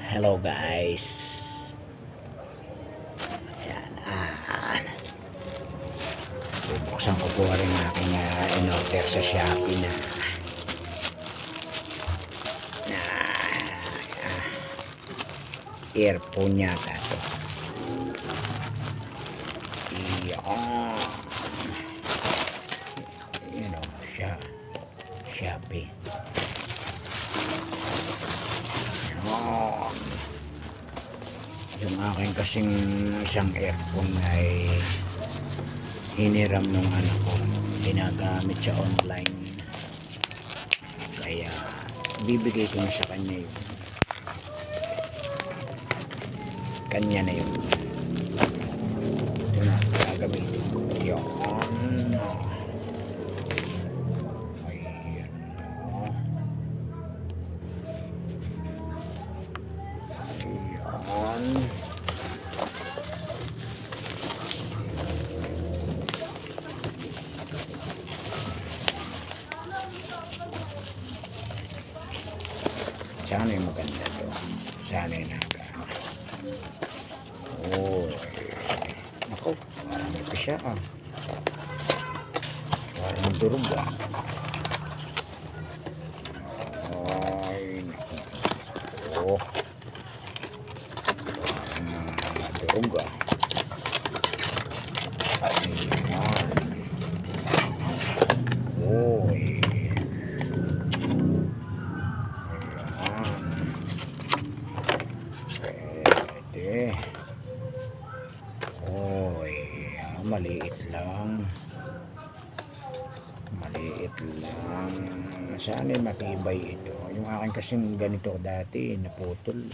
Hello guys. Ayan. Bubuksan ko po rin aking in-order sa Shopee na earphone yata to. Yan o, Shopee. Yung aking kasing isang earphone ay hiniram ng anak ko, ginagamit siya online, kaya bibigay ko na sa kanya yun. Kanya na yun. Ito na, gagamitin ko yun. Ayan o. Ayan. Sana yung maganda to. Sana yung nagana. Oh, ako, parang ito siya parang durog ay naku, parang durog ayan. Oy, pwede. Oy, maliit lang. Sana matibay ito. Yung akin kasing ganito dati naputol.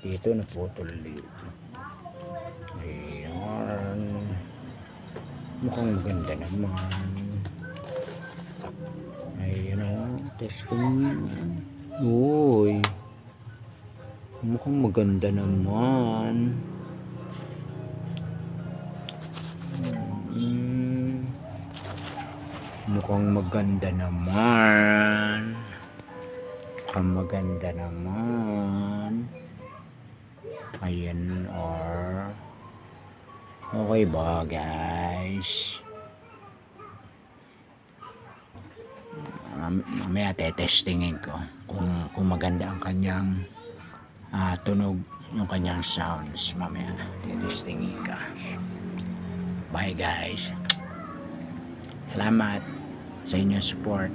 Dito naputol dito. Ayan. Mukhang maganda naman. Ayan o, testing. Uy, mukhang maganda naman. Mukhang maganda naman. Ayan or okay ba guys? Mamaya testingin ko kung maganda ang kanyang tunog, yung kanyang sounds. Mamaya testingin ka. Bye guys. Salamat sa inyong support.